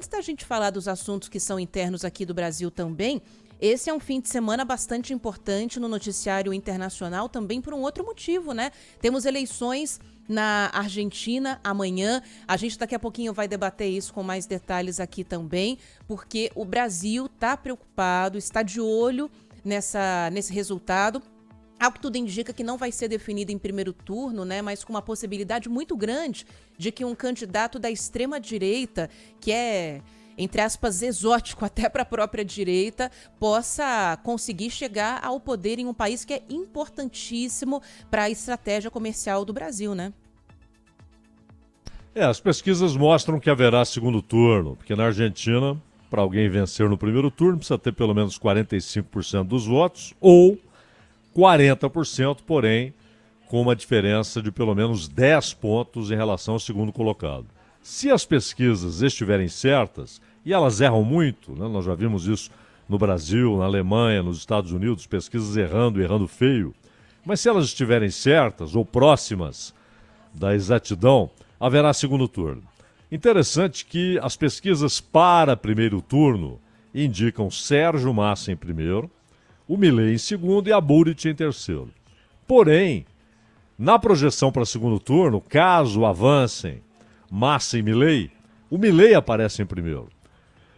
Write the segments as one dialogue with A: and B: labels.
A: Antes da gente falar dos assuntos que são internos aqui do Brasil também, esse é um fim de semana bastante importante no noticiário internacional também por um outro motivo, né? Temos eleições na Argentina amanhã. A gente daqui a pouquinho vai debater isso com mais detalhes aqui também, porque o Brasil está preocupado, está de olho nesse resultado. Ao que tudo indica que não vai ser definido em primeiro turno, né? Mas com uma possibilidade muito grande de que um candidato da extrema-direita, que é, entre aspas, exótico até para a própria direita, possa conseguir chegar ao poder em um país que é importantíssimo para a estratégia comercial do Brasil, né?
B: As pesquisas mostram que haverá segundo turno, porque na Argentina, para alguém vencer no primeiro turno, precisa ter pelo menos 45% dos votos ou 40%, porém, com uma diferença de pelo menos 10 pontos em relação ao segundo colocado. Se as pesquisas estiverem certas, e elas erram muito, né? Nós já vimos isso no Brasil, na Alemanha, nos Estados Unidos, pesquisas errando feio, mas se elas estiverem certas ou próximas da exatidão, haverá segundo turno. Interessante que as pesquisas para primeiro turno indicam Sérgio Massa em primeiro, o Milei em segundo e a Buric em terceiro. Porém, na projeção para segundo turno, caso avancem Massa e Milei, o Milei aparece em primeiro.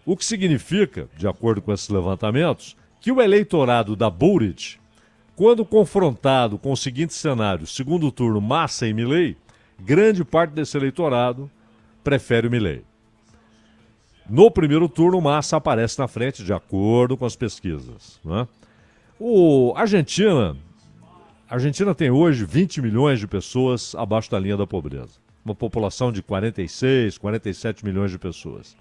B: O que significa, de acordo com esses levantamentos, que o eleitorado da Buric, quando confrontado com o seguinte cenário, segundo turno Massa e Milei, grande parte desse eleitorado prefere o Milei. No primeiro turno, Massa aparece na frente, de acordo com as pesquisas, né? A Argentina tem hoje 20 milhões de pessoas abaixo da linha da pobreza. Uma população de 46, 47 milhões de pessoas.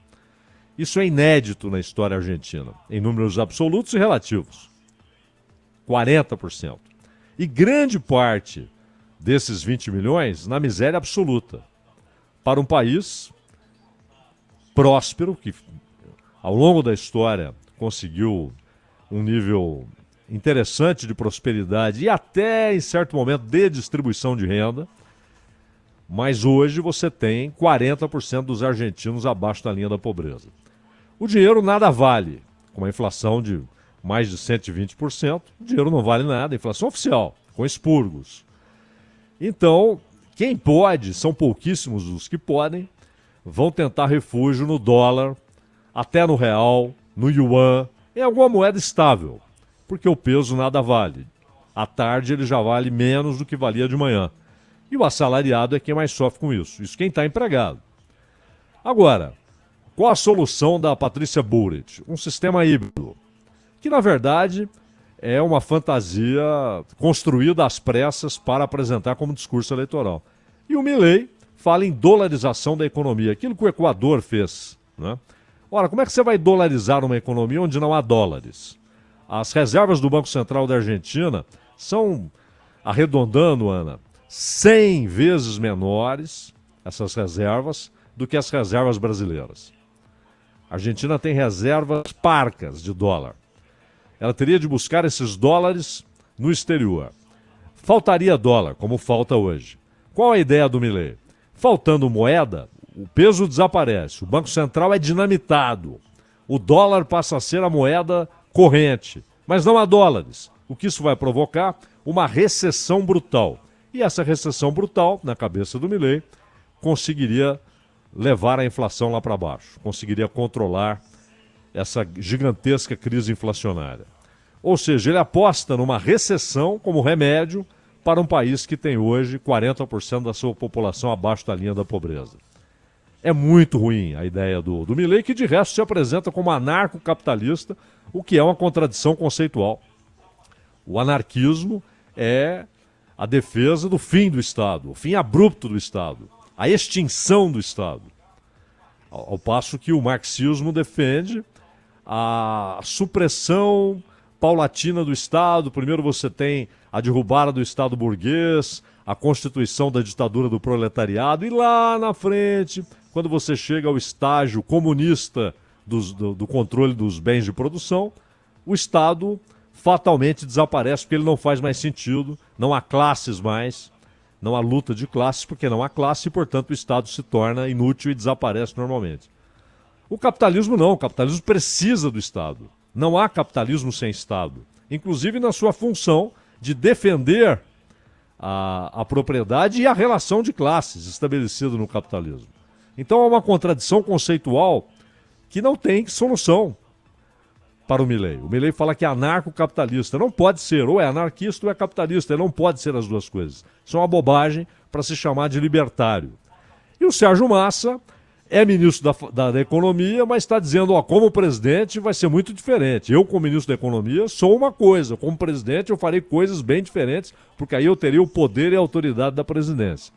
B: Isso é inédito na história argentina, em números absolutos e relativos. 40%. E grande parte desses 20 milhões na miséria absoluta. Para um país próspero, que ao longo da história conseguiu um nível interessante de prosperidade e até, em certo momento, de distribuição de renda, mas hoje você tem 40% dos argentinos abaixo da linha da pobreza. O dinheiro nada vale, com uma inflação de mais de 120%, o dinheiro não vale nada, inflação oficial, com expurgos. Então, quem pode, são pouquíssimos os que podem, vão tentar refúgio no dólar, até no real, no yuan, em alguma moeda estável, porque o peso nada vale. À tarde ele já vale menos do que valia de manhã. E o assalariado é quem mais sofre com isso. Isso quem está empregado. Agora, qual a solução da Patrícia Bullrich? Um sistema híbrido, que na verdade é uma fantasia construída às pressas para apresentar como discurso eleitoral. E o Milei fala em dolarização da economia, aquilo que o Equador fez, né? Ora, como é que você vai dolarizar uma economia onde não há dólares? As reservas do Banco Central da Argentina são, arredondando, Ana, 100 vezes menores, essas reservas, do que as reservas brasileiras. A Argentina tem reservas parcas de dólar. Ela teria de buscar esses dólares no exterior. Faltaria dólar, como falta hoje. Qual a ideia do Milei? Faltando moeda, o peso desaparece, o Banco Central é dinamitado, o dólar passa a ser a moeda corrente, mas não há dólares. O que isso vai provocar? Uma recessão brutal. E essa recessão brutal, na cabeça do Milei, conseguiria levar a inflação lá para baixo, conseguiria controlar essa gigantesca crise inflacionária. Ou seja, ele aposta numa recessão como remédio para um país que tem hoje 40% da sua população abaixo da linha da pobreza. É muito ruim a ideia do Milei, que de resto se apresenta como anarcocapitalista, o que é uma contradição conceitual. O anarquismo é a defesa do fim do Estado, o fim abrupto do Estado, a extinção do Estado. Ao passo que o marxismo defende a supressão paulatina do Estado. Primeiro você tem a derrubada do Estado burguês, a constituição da ditadura do proletariado, e lá na frente, quando você chega ao estágio comunista do controle dos bens de produção, o Estado fatalmente desaparece porque ele não faz mais sentido, não há classes mais, não há luta de classes porque não há classe e, portanto, o Estado se torna inútil e desaparece normalmente. O capitalismo não, o capitalismo precisa do Estado. Não há capitalismo sem Estado. Inclusive na sua função de defender a propriedade e a relação de classes estabelecida no capitalismo. Então há uma contradição conceitual que não tem solução para o Milei. O Milei fala que é anarcocapitalista. Não pode ser, ou é anarquista ou é capitalista. Ele não pode ser as duas coisas. Isso é uma bobagem para se chamar de libertário. E o Sérgio Massa é ministro da Economia, mas está dizendo, ó, como presidente vai ser muito diferente. Eu, como ministro da Economia, sou uma coisa. Como presidente, eu farei coisas bem diferentes, porque aí eu teria o poder e a autoridade da presidência.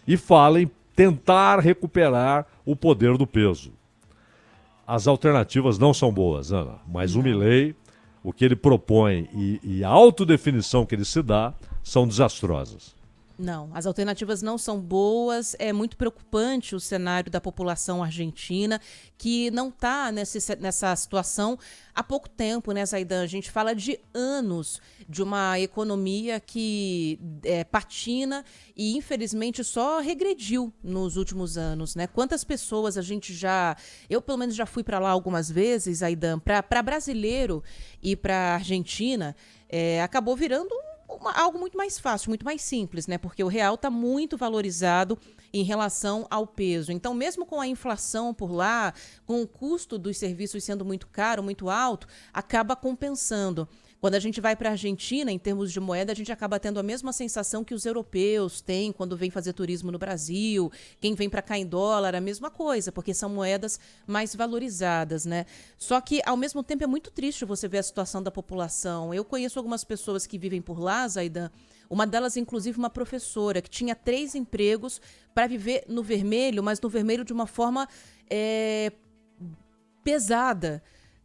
B: E fala em tentar recuperar o poder do peso. As alternativas não são boas, Ana, mas o Milei, o que ele propõe e a autodefinição que ele se dá são desastrosas.
A: Não, as alternativas não são boas. É muito preocupante o cenário da população argentina, que não está nessa situação há pouco tempo, né, Zaidan? A gente fala de anos de uma economia que patina e, infelizmente, só regrediu nos últimos anos, né? Quantas pessoas a gente já... Eu, pelo menos, já fui para lá algumas vezes, Zaidan. Para brasileiro e para Argentina, acabou virando algo muito mais fácil, muito mais simples, né? Porque o real está muito valorizado em relação ao peso. Então, mesmo com a inflação por lá, com o custo dos serviços sendo muito caro, muito alto, acaba compensando. Quando a gente vai para a Argentina, em termos de moeda, a gente acaba tendo a mesma sensação que os europeus têm quando vêm fazer turismo no Brasil. Quem vem para cá em dólar, a mesma coisa, porque são moedas mais valorizadas, né? Só que, ao mesmo tempo, é muito triste você ver a situação da população. Eu conheço algumas pessoas que vivem por lá, Zaidan. Uma delas, inclusive, uma professora que tinha 3 empregos para viver no vermelho, mas no vermelho de uma forma pesada.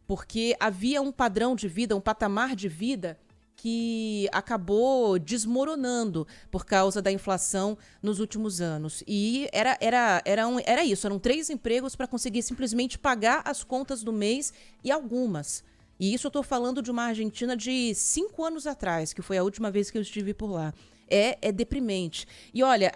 A: Porque havia um padrão de vida, um patamar de vida que acabou desmoronando por causa da inflação nos últimos anos. E era isso, eram 3 empregos para conseguir simplesmente pagar as contas do mês e algumas. E isso eu estou falando de uma Argentina de 5 anos atrás, que foi a última vez que eu estive por lá. É deprimente. E olha,